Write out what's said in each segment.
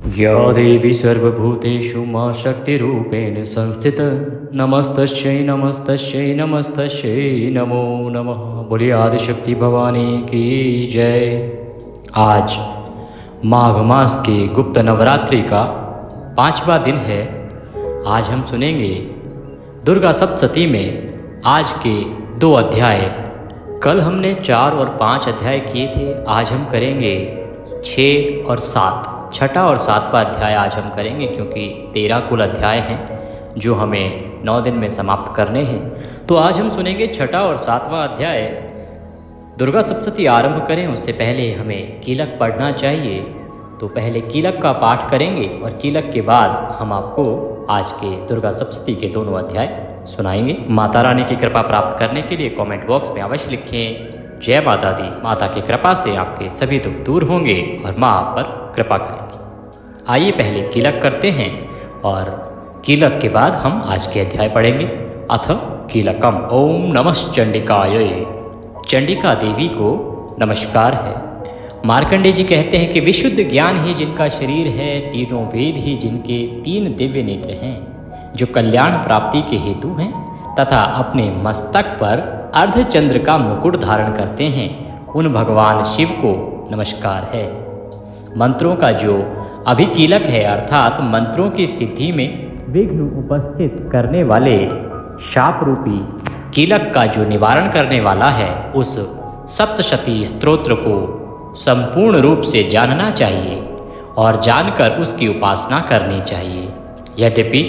या देवी सर्वभूतेषु मा शक्तिरूपेण संस्थित नमस्तस्यै नमस्तस्यै नमस्तस्यै नमो नमः। बोलिए आदिशक्ति भवानी की जय। आज माघ मास के गुप्त नवरात्रि का 5वां दिन है। आज हम सुनेंगे दुर्गा सप्तशती में आज के 2 अध्याय। कल हमने 4 और 5 अध्याय किए थे। आज हम करेंगे 6 और 7। छठा और 7वां अध्याय आज हम करेंगे, क्योंकि 13 कुल अध्याय हैं जो हमें 9 दिन में समाप्त करने हैं। तो आज हम सुनेंगे छठा और 7वां अध्याय। दुर्गा सप्तशती आरंभ करें उससे पहले हमें कीलक पढ़ना चाहिए, तो पहले कीलक का पाठ करेंगे और कीलक के बाद हम आपको आज के दुर्गा सप्तशती के दोनों अध्याय सुनाएंगे। माता रानी की कृपा प्राप्त करने के लिए कमेंट बॉक्स में अवश्य लिखें जय माता दी। माता की कृपा से आपके सभी दुख दूर होंगे और माँ आप पर कृपा करेगी। आइए पहले कीलक करते हैं और कीलक के बाद हम आज के अध्याय पढ़ेंगे। अथ कीलकम। ओम नमः चंडिकाय। चंडिका देवी को नमस्कार है। मार्कंडेय जी कहते हैं कि विशुद्ध ज्ञान ही जिनका शरीर है, तीनों वेद ही जिनके 3 दिव्य नेत्र हैं, जो कल्याण प्राप्ति के हेतु हैं तथा अपने मस्तक पर अर्धचंद्र का मुकुट धारण करते हैं, उन भगवान शिव को नमस्कार है। मंत्रों का जो अभिकीलक है, अर्थात मंत्रों की सिद्धि में विघ्न उपस्थित करने वाले शाप रूपी कीलक का जो निवारण करने वाला है, उस सप्तशती स्तोत्र को संपूर्ण रूप से जानना चाहिए और जानकर उसकी उपासना करनी चाहिए। यद्यपि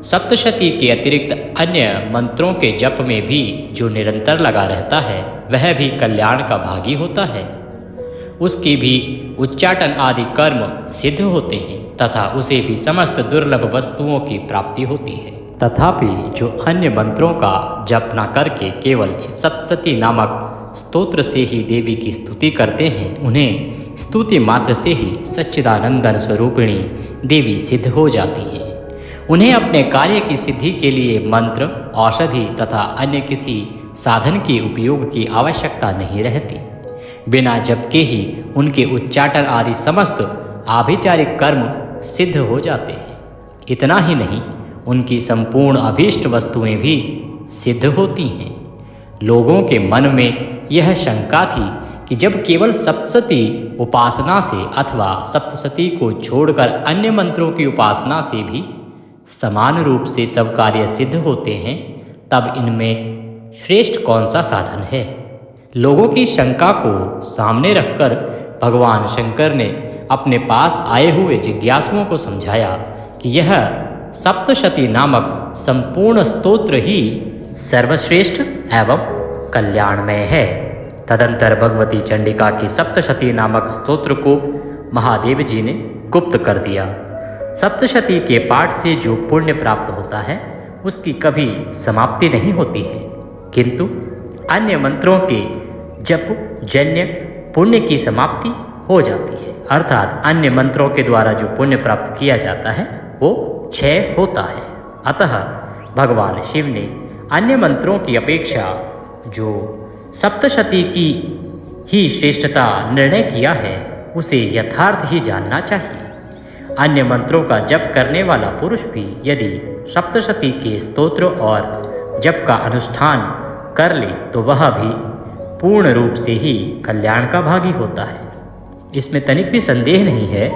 सप्तशती के अतिरिक्त अन्य मंत्रों के जप में भी जो निरंतर लगा रहता है, वह भी कल्याण का भागी होता है। उसके भी उच्चाटन आदि कर्म सिद्ध होते हैं तथा उसे भी समस्त दुर्लभ वस्तुओं की प्राप्ति होती है। तथापि जो अन्य मंत्रों का जप न करके केवल सप्तशती नामक स्तोत्र से ही देवी की स्तुति करते हैं, उन्हें स्तुति मात्र से ही सच्चिदानंदन स्वरूपिणी देवी सिद्ध हो जाती है। उन्हें अपने कार्य की सिद्धि के लिए मंत्र, औषधि तथा अन्य किसी साधन के उपयोग की आवश्यकता नहीं रहती। बिना जप के ही उनके उच्चाटन आदि समस्त आभिचारिक कर्म सिद्ध हो जाते हैं। इतना ही नहीं, उनकी संपूर्ण अभीष्ट वस्तुएं भी सिद्ध होती हैं। लोगों के मन में यह शंका थी कि जब केवल सप्तशती उपासना से अथवा सप्तशती को छोड़कर अन्य मंत्रों की उपासना से भी समान रूप से सब कार्य सिद्ध होते हैं, तब इनमें श्रेष्ठ कौन सा साधन है। लोगों की शंका को सामने रखकर भगवान शंकर ने अपने पास आए हुए जिज्ञासुओं को समझाया कि यह सप्तशती नामक संपूर्ण स्तोत्र ही सर्वश्रेष्ठ एवं कल्याणमय है। तदंतर भगवती चंडिका की सप्तशती नामक स्तोत्र को महादेव जी ने गुप्त कर दिया। सप्तशती के पाठ से जो पुण्य प्राप्त होता है, उसकी कभी समाप्ति नहीं होती है, किंतु अन्य मंत्रों के जप जन्य पुण्य की समाप्ति हो जाती है। अर्थात अन्य मंत्रों के द्वारा जो पुण्य प्राप्त किया जाता है वो क्षय होता है। अतः भगवान शिव ने अन्य मंत्रों की अपेक्षा जो सप्तशती की ही श्रेष्ठता निर्णय किया है, उसे यथार्थ ही जानना चाहिए। अन्य मंत्रों का जप करने वाला पुरुष भी यदि सप्तशती के स्तोत्र और जप का अनुष्ठान कर ले, तो वह भी पूर्ण रूप से ही कल्याण का भागी होता है। इसमें तनिक भी संदेह नहीं है।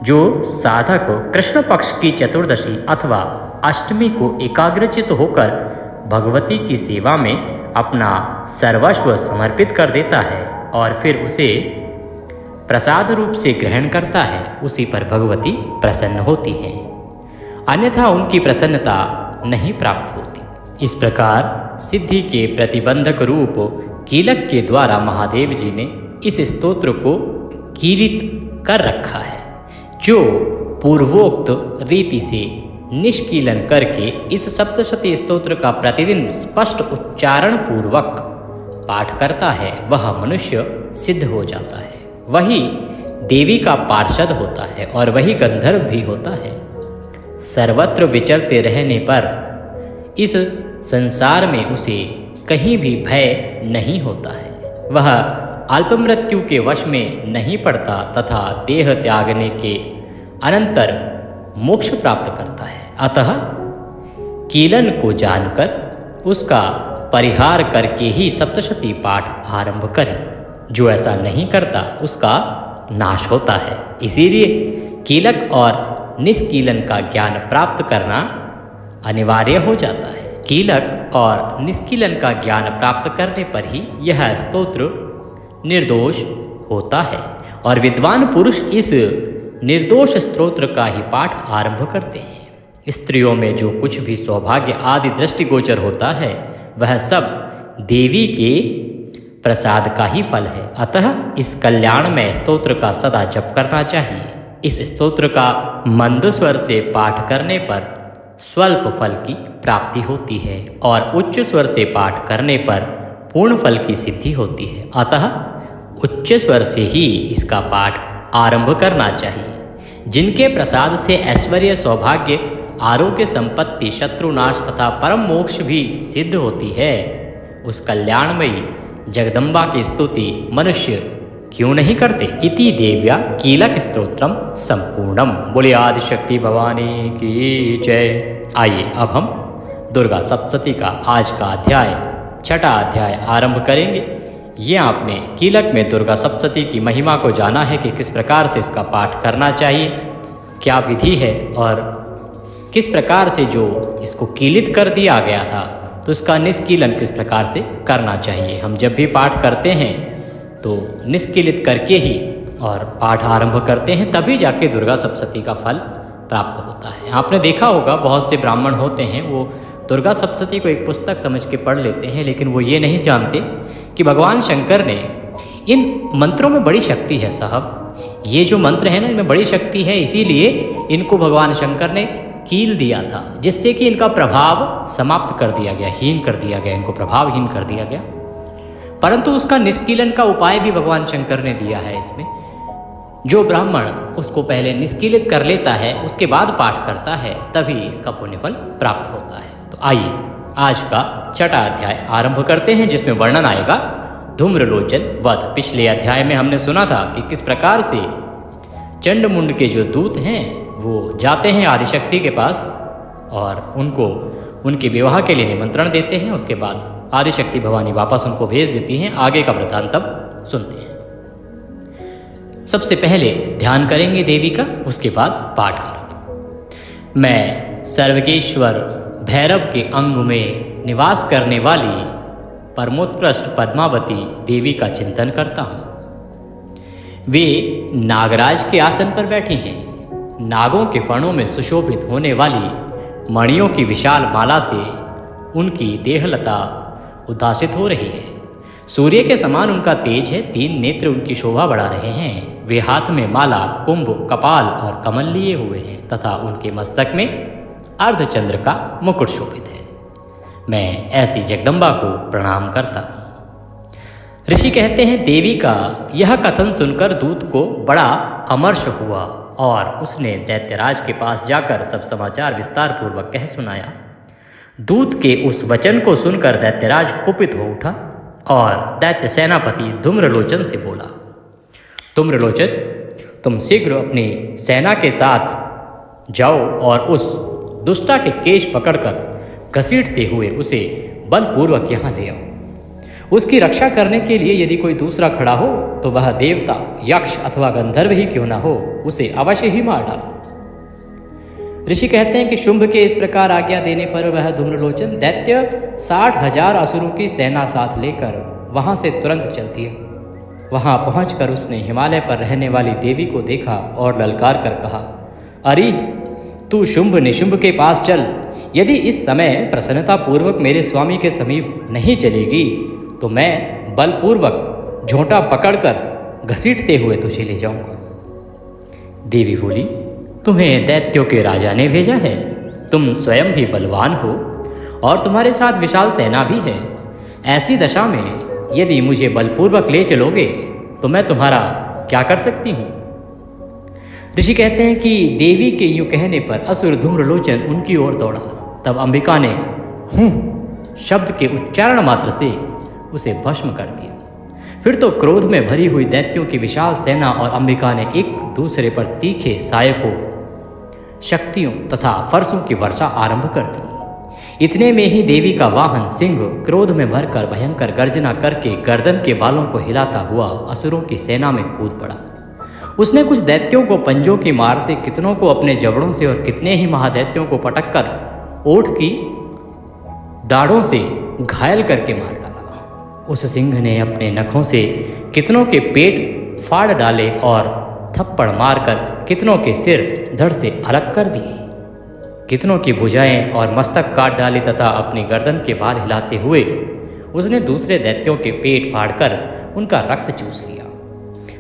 जो साधक कृष्ण पक्ष की चतुर्दशी अथवा अष्टमी को एकाग्रचित होकर भगवती की सेवा में अपना सर्वस्व समर्पित कर देता है और फिर उसे प्रसाद रूप से ग्रहण करता है, उसी पर भगवती प्रसन्न होती हैं। अन्यथा उनकी प्रसन्नता नहीं प्राप्त होती। इस प्रकार सिद्धि के प्रतिबंधक रूप कीलक के द्वारा महादेव जी ने इस स्तोत्र को कीलित कर रखा है, जो पूर्वोक्त रीति से निष्कीलन करके इस सप्तशती स्तोत्र का प्रतिदिन स्पष्ट उच्चारण पूर्वक पाठ करता है, वह मनुष्य सिद्ध हो जाता है। वही देवी का पार्षद होता है और वही गंधर्व भी होता है। सर्वत्र विचरते रहने पर इस संसार में उसे कहीं भी भय नहीं होता है। वह अल्प मृत्यु के वश में नहीं पड़ता तथा देह त्यागने के अनंतर मोक्ष प्राप्त करता है। अतः कीलन को जानकर उसका परिहार करके ही सप्तशती पाठ आरंभ करें। जो ऐसा नहीं करता उसका नाश होता है। इसीलिए कीलक और निष्कीलन का ज्ञान प्राप्त करना अनिवार्य हो जाता है। कीलक और निष्कीलन का ज्ञान प्राप्त करने पर ही यह स्तोत्र निर्दोष होता है और विद्वान पुरुष इस निर्दोष स्तोत्र का ही पाठ आरंभ करते हैं। स्त्रियों में जो कुछ भी सौभाग्य आदि दृष्टिगोचर होता है वह सब देवी के प्रसाद का ही फल है। अतः इस कल्याण में स्तोत्र का सदा जप करना चाहिए। इस स्तोत्र का मंद स्वर से पाठ करने पर स्वल्प फल की प्राप्ति होती है और उच्च स्वर से पाठ करने पर पूर्ण फल की सिद्धि होती है। अतः उच्च स्वर से ही इसका पाठ आरंभ करना चाहिए। जिनके प्रसाद से ऐश्वर्य, सौभाग्य, आरोग्य, संपत्ति, शत्रुनाश तथा परम मोक्ष भी सिद्ध होती है, उस कल्याणमयी जगदम्बा की स्तुति मनुष्य क्यों नहीं करते। इति देव्या कीलक स्तोत्रम संपूर्णम। बोले आदिशक्ति भवानी की जय। आइए अब हम दुर्गा सप्तशती का आज का अध्याय, छठा अध्याय आरंभ करेंगे। ये आपने कीलक में दुर्गा सप्तशती की महिमा को जाना है कि किस प्रकार से इसका पाठ करना चाहिए, क्या विधि है और किस प्रकार से जो इसको कीलित कर दिया गया था तो इसका निष्कीलन किस प्रकार से करना चाहिए। हम जब भी पाठ करते हैं तो निष्कीलित करके ही और पाठ आरंभ करते हैं, तभी जाके दुर्गा सप्तशती का फल प्राप्त होता है। आपने देखा होगा बहुत से ब्राह्मण होते हैं वो दुर्गा सप्तशती को एक पुस्तक समझ के पढ़ लेते हैं, लेकिन वो ये नहीं जानते कि भगवान शंकर ने इन मंत्रों में बड़ी शक्ति है साहब। ये जो मंत्र है ना, इनमें बड़ी शक्ति है, इसीलिए इनको भगवान शंकर ने कील दिया था, जिससे कि इनका प्रभाव समाप्त कर दिया गया, हीन कर दिया गया, इनको प्रभावहीन कर दिया गया। परंतु उसका निष्कीलन का उपाय भी भगवान शंकर ने दिया है इसमें। जो ब्राह्मण उसको पहले निष्कीलित कर लेता है, उसके बाद पाठ करता है, तभी इसका पुण्यफल प्राप्त होता है। तो आइए आज का छठा अध्याय आरंभ करते हैं, जिसमें वर्णन आएगा धूम्रलोचन वध। पिछले अध्याय में हमने सुना था कि किस प्रकार से चंडमुंड के जो दूत हैं वो जाते हैं आदिशक्ति के पास और उनको उनके विवाह के लिए निमंत्रण देते हैं। उसके बाद आदिशक्ति भवानी वापस उनको भेज देती हैं। आगे का वृत्तांत तब सुनते हैं। सबसे पहले ध्यान करेंगे देवी का, उसके बाद पाठ आरंभ। मैं सर्वकेश्वर भैरव के अंग में निवास करने वाली परमोत्कृष्ट पद्मावती देवी का चिंतन करता हूँ। वे नागराज के आसन पर बैठी हैं। नागों के फणों में सुशोभित होने वाली मणियों की विशाल माला से उनकी देहलता उद्भासित हो रही है। सूर्य के समान उनका तेज है, 3 नेत्र उनकी शोभा बढ़ा रहे हैं। वे हाथ में माला, कुंभ, कपाल और कमल लिए हुए हैं तथा उनके मस्तक में अर्धचंद्र का मुकुट शोभित है। मैं ऐसी जगदम्बा को प्रणाम करता हूँ। ऋषि कहते हैं देवी का यह कथन सुनकर दूत को बड़ा अमर्ष हुआ और उसने दैत्यराज के पास जाकर सब समाचार विस्तार पूर्वक कह सुनाया। दूत के उस वचन को सुनकर दैत्यराज कुपित हो उठा और दैत्य सेनापति धूम्रलोचन से बोला, धूम्रलोचन, तुम शीघ्र अपनी सेना के साथ जाओ और उस दुष्टा के केश पकड़कर घसीटते हुए उसे बलपूर्वक यहाँ ले आओ। उसकी रक्षा करने के लिए यदि कोई दूसरा खड़ा हो तो वह देवता, यक्ष अथवा गंधर्व ही क्यों ना हो, उसे अवश्य ही मार डालो। ऋषि कहते हैं कि शुंभ के इस प्रकार आज्ञा देने पर वह धूम्रलोचन दैत्य 60,000 असुरों की सेना साथ लेकर वहां से तुरंत चल दिया। वहां पहुंचकर उसने हिमालय पर रहने वाली देवी को देखा और ललकार कर कहा, अरे तू शुंभ निशुंभ के पास चल। यदि इस समय प्रसन्नता पूर्वक मेरे स्वामी के समीप नहीं चलेगी तो मैं बलपूर्वक झोंटा पकड़कर घसीटते हुए तुझे ले जाऊंगा। देवी बोली, तुम्हें दैत्यों के राजा ने भेजा है। तुम स्वयं भी बलवान हो और तुम्हारे साथ विशाल सेना भी है। ऐसी दशा में यदि मुझे बलपूर्वक ले चलोगे तो मैं तुम्हारा क्या कर सकती हूँ। ऋषि कहते हैं कि देवी के यूँ कहने पर असुर धूम्रलोचन उनकी ओर दौड़ा। तब अंबिका ने हूँ शब्द के उच्चारण मात्र से उसे भस्म कर दिया। फिर तो क्रोध में भरी हुई दैत्यों की विशाल सेना और अंबिका ने एक दूसरे पर तीखे साये को शक्तियों तथा फरसों की वर्षा आरंभ कर दी। इतने में ही देवी का वाहन सिंह क्रोध में भरकर भयंकर गर्जना करके गर्दन के बालों को हिलाता हुआ असुरों की सेना में कूद पड़ा। उसने कुछ दैत्यों को पंजों की मार से, कितनों को अपने जबड़ों से और कितने ही महादैत्यों को पटककर ओठ की दाढ़ों से घायल करके मार डाला। उस सिंह ने अपने नखों से कितनों के पेट फाड़ डाले और थप्पड़ मारकर कितनों के सिर धड़ से अलग कर दिए। कितनों की भुजाएं और मस्तक काट डाली तथा अपनी गर्दन के बाल हिलाते हुए उसने दूसरे दैत्यों के पेट फाड़कर उनका रक्त चूस लिया।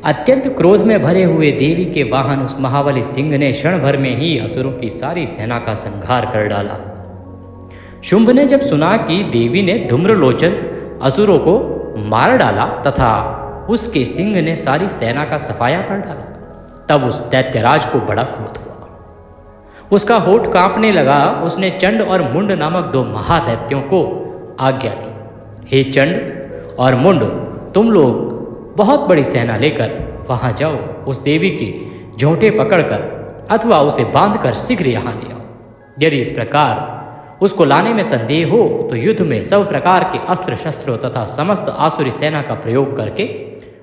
अत्यंत क्रोध में भरे हुए देवी के वाहन उस महाबली सिंह ने क्षण भर में ही असुरों की सारी सेना का संहार कर डाला। शुंभ ने जब सुना कि देवी ने धूम्रलोचन असुरों को मार डाला तथा उसके सिंह ने सारी सेना का सफाया कर डाला, तब उस दैत्यराज को बड़ा क्रोध हुआ। उसका होठ कांपने लगा। उसने चंड और मुंड नामक 2 महादैत्यों को आज्ञा दी, हे चंड और मुंड, तुम लोग बहुत बड़ी सेना लेकर वहां जाओ। उस देवी के झोंटे पकड़कर अथवा उसे बांधकर शीघ्र यहाँ ले आओ। यदि इस प्रकार उसको लाने में संदेह हो तो युद्ध में सब प्रकार के अस्त्र शस्त्रों तथा समस्त आसुरी सेना का प्रयोग करके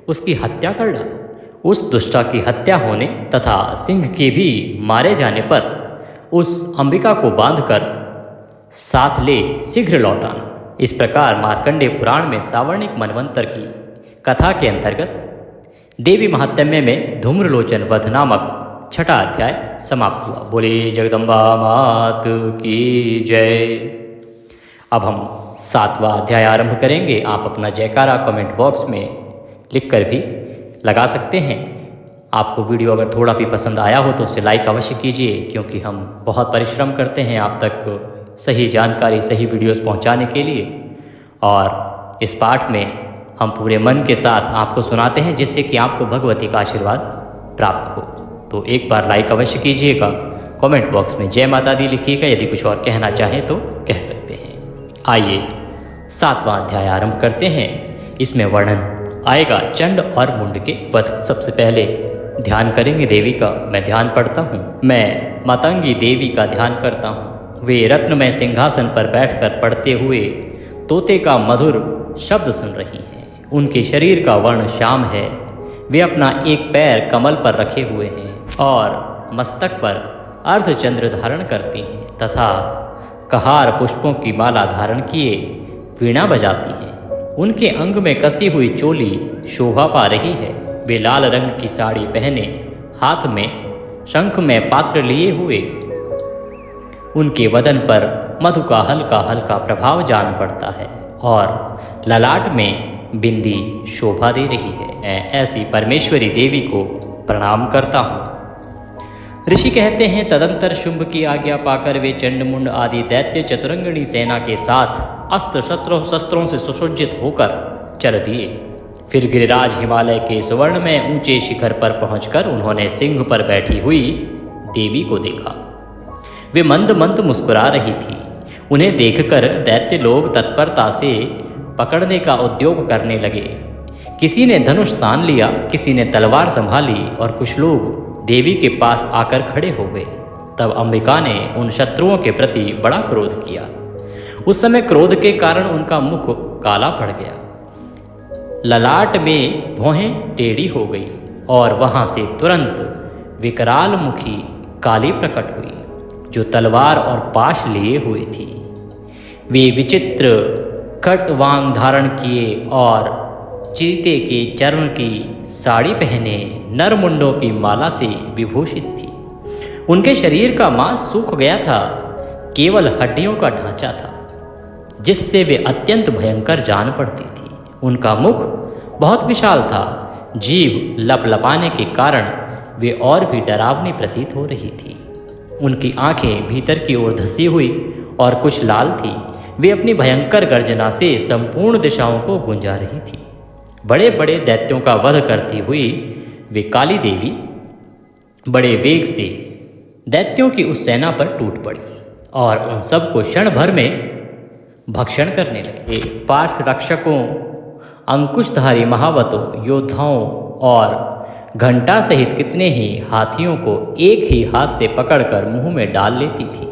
उसकी हत्या कर डालो। उस दुष्टा की हत्या होने तथा सिंह के भी मारे जाने पर उस अंबिका को बांधकर साथ ले शीघ्र लौटाना। इस प्रकार मार्कंडेय पुराण में सावर्णिक मनवंतर की कथा के अंतर्गत देवी महात्म्य में धूम्रलोचन वध नामक 6ठा अध्याय समाप्त हुआ। बोले जगदम्बा मात की जय। अब हम 7वां अध्याय आरंभ करेंगे। आप अपना जयकारा कमेंट बॉक्स में लिखकर भी लगा सकते हैं। आपको वीडियो अगर थोड़ा भी पसंद आया हो तो उसे लाइक अवश्य कीजिए, क्योंकि हम बहुत परिश्रम करते हैं आप तक सही जानकारी, सही वीडियोस पहुंचाने के लिए। और इस पाठ में हम पूरे मन के साथ आपको सुनाते हैं, जिससे कि आपको भगवती का आशीर्वाद प्राप्त हो। तो एक बार लाइक अवश्य कीजिएगा। कमेंट बॉक्स में जय माता दी लिखिएगा। यदि कुछ और कहना चाहें तो कह सकते हैं। आइए 7वां अध्याय आरंभ करते हैं। इसमें वर्णन आएगा चंड और मुंड के वध। सबसे पहले ध्यान करेंगे देवी का। मैं ध्यान पढ़ता हूँ। मैं मातंगी देवी का ध्यान करता हूँ। वे रत्नमय सिंहासन पर बैठकर पढ़ते हुए तोते का मधुर शब्द सुन रही हैं। उनके शरीर का वर्ण श्याम है। वे अपना एक पैर कमल पर रखे हुए हैं और मस्तक पर अर्धचंद्र धारण करती हैं तथा कहार पुष्पों की माला धारण किए वीणा बजाती हैं। उनके अंग में कसी हुई चोली शोभा पा रही है। वे लाल रंग की साड़ी पहने हाथ में शंख में पात्र लिए हुए, उनके वदन पर मधु का हल्का हल्का प्रभाव जान पड़ता है और ललाट में बिंदी शोभा दे रही है। मैं ऐसी परमेश्वरी देवी को प्रणाम करता हूँ। ऋषि कहते हैं, तदंतर शुंभ की आज्ञा पाकर वे चंडमुंड आदि दैत्य चतुरंगिणी सेना के साथ अस्त्र शस्त्रों से सुसज्जित होकर चल दिए। फिर गिरिराज हिमालय के सुवर्ण में ऊंचे शिखर पर पहुंचकर उन्होंने सिंह पर बैठी हुई देवी को देखा। वे मंद मंद मुस्कुरा रही थी। उन्हें देखकर दैत्य लोग तत्परता से पकड़ने का उद्योग करने लगे। किसी ने धनुष तान लिया, किसी ने तलवार संभाली और कुछ लोग देवी के पास आकर खड़े हो गए। तब अंबिका ने उन शत्रुओं के प्रति बड़ा क्रोध किया। उस समय क्रोध के कारण उनका मुख काला पड़ गया, ललाट में भौहें टेढ़ी हो गई और वहां से तुरंत विकराल मुखी काली प्रकट हुई, जो तलवार और पाश लिए हुए थी। वे विचित्र खटवांग धारण किए और चीते के चरण की साड़ी पहने नरमुंडों की माला से विभूषित थी। उनके शरीर का मांस सूख गया था, केवल हड्डियों का ढांचा था, जिससे वे अत्यंत भयंकर जान पड़ती थी। उनका मुख बहुत विशाल था। जीभ लपलपाने के कारण वे और भी डरावनी प्रतीत हो रही थी। उनकी आंखें भीतर की ओर धसी हुई और कुछ लाल थी। वे अपनी भयंकर गर्जना से संपूर्ण दिशाओं को गुंजा रही थी। बड़े बड़े दैत्यों का वध करती हुई वे काली देवी बड़े वेग से दैत्यों की उस सेना पर टूट पड़ी और उन सबको क्षण भर में भक्षण करने लगे। पार्श्व रक्षकों, अंकुशधारी महावतों, योद्धाओं और घंटा सहित कितने ही हाथियों को एक ही हाथ से पकड़कर मुंह में डाल लेती थी।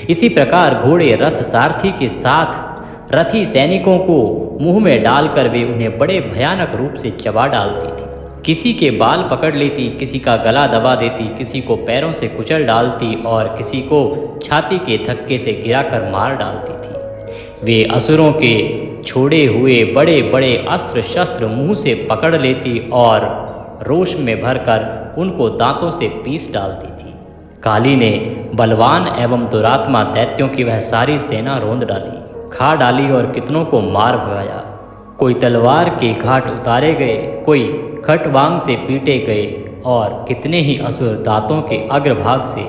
इसी प्रकार घोड़े, रथ, सारथी के साथ रथी सैनिकों को मुंह में डालकर वे उन्हें बड़े भयानक रूप से चबा डालती थी। किसी के बाल पकड़ लेती, किसी का गला दबा देती, किसी को पैरों से कुचल डालती और किसी को छाती के धक्के से गिराकर मार डालती थी। वे असुरों के छोड़े हुए बड़े बड़े अस्त्र शस्त्र मुंह से पकड़ लेती और रोष में भरकर उनको दांतों से पीस डालती थी। काली ने बलवान एवं दुरात्मा दैत्यों की वह सारी सेना रोंद डाली, खा डाली और कितनों को मार भगाया। कोई तलवार के घाट उतारे गए, कोई खटवांग से पीटे गए और कितने ही असुर दांतों के अग्रभाग से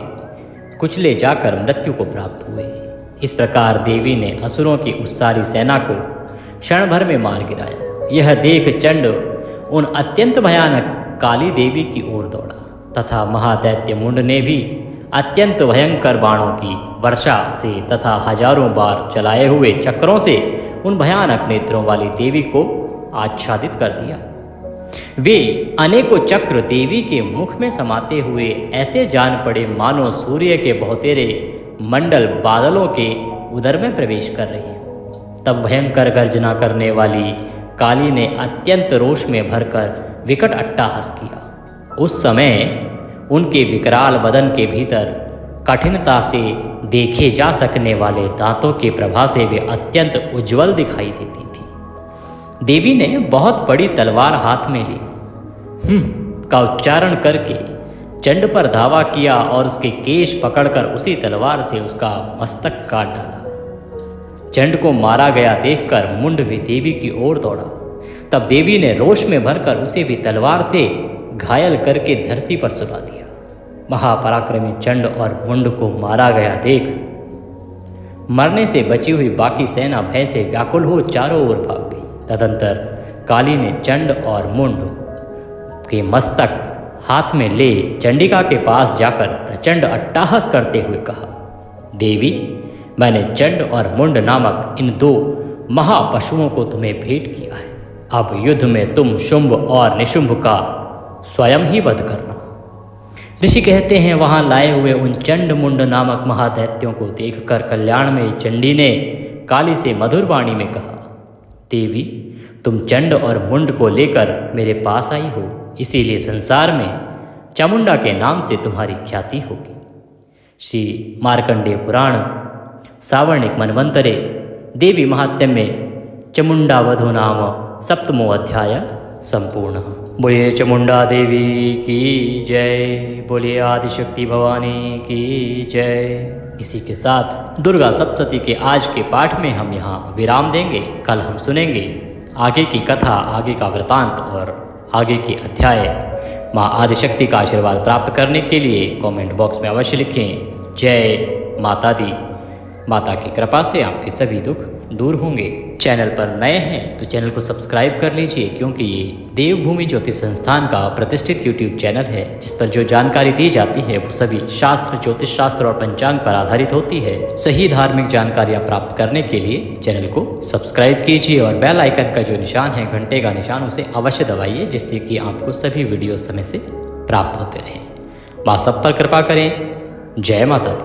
कुचले जाकर मृत्यु को प्राप्त हुए। इस प्रकार देवी ने असुरों की उस सारी सेना को क्षण भर में मार गिराया। यह देख चंड उन अत्यंत भयानक काली देवी की ओर दौड़ा तथा महादैत्य मुंड ने भी अत्यंत भयंकर बाणों की वर्षा से तथा हजारों बार चलाए हुए चक्रों से उन भयानक नेत्रों वाली देवी को आच्छादित कर दिया। वे अनेकों चक्र देवी के मुख में समाते हुए ऐसे जान पड़े मानो सूर्य के बहुतेरे मंडल बादलों के उदर में प्रवेश कर रहे हों। तब भयंकर गर्जना करने वाली काली ने अत्यंत रोष में भरकर विकट अट्टहास किया। उस समय उनके विकराल बदन के भीतर कठिनता से देखे जा सकने वाले दांतों के प्रभा से वे अत्यंत उज्जवल दिखाई देती थी। देवी ने बहुत बड़ी तलवार हाथ में ली, का उच्चारण करके चंड पर धावा किया और उसके केश पकड़कर उसी तलवार से उसका मस्तक काट डाला। चंड को मारा गया देखकर मुंड भी देवी की ओर दौड़ा। तब देवी ने रोष में भरकर उसे भी तलवार से घायल करके धरती पर सुला दिया। महापराक्रमी चंड और मुंड को मारा गया देख मरने से बची हुई बाकी सेना भय से व्याकुल हो चारों ओर भाग गई। तदंतर काली ने चंड और मुंड के मस्तक हाथ में ले चंडिका के पास जाकर प्रचंड अट्टहास करते हुए कहा, देवी, मैंने चंड और मुंड नामक इन दो महापशुओं को तुम्हें भेंट किया है। अब युद्ध में तुम शुंभ और निशुंभ का स्वयं ही वध करना। ऋषि कहते हैं, वहां लाए हुए उन चंड मुंड नामक महादैत्यों को देखकर कल्याणमयी चंडी ने काली से मधुर वाणी में कहा, देवी, तुम चंड और मुंड को लेकर मेरे पास आई हो, इसीलिए संसार में चामुंडा के नाम से तुम्हारी ख्याति होगी। श्री मार्कंडेय पुराण सावर्णिक मनवंतरे देवी महात्म्य में चामुंडा वधो नाम सप्तमो अध्याय संपूर्ण। बोलिए चामुंडा देवी की जय, बोलिए आदिशक्ति भवानी की जय। इसी के साथ दुर्गा सप्तशती के आज के पाठ में हम यहाँ विराम देंगे। कल हम सुनेंगे आगे की कथा, आगे का वृतांत और आगे के अध्याय। माँ आदिशक्ति का आशीर्वाद प्राप्त करने के लिए कमेंट बॉक्स में अवश्य लिखें, जय माता दी। माता की कृपा से आपके सभी दुख दूर होंगे। चैनल पर नए हैं तो चैनल को सब्सक्राइब कर लीजिए, क्योंकि ये देवभूमि ज्योतिष संस्थान का प्रतिष्ठित यूट्यूब चैनल है, जिस पर जो जानकारी दी जाती है वो सभी शास्त्र, ज्योतिष शास्त्र और पंचांग पर आधारित होती है। सही धार्मिक जानकारियाँ प्राप्त करने के लिए चैनल को सब्सक्राइब कीजिए और बेल आइकन का जो निशान है, घंटे का निशान, उसे अवश्य दबाइए, जिससे कि आपको सभी वीडियो समय से प्राप्त होते रहें। माँ सब पर कृपा करें। जय माता दी।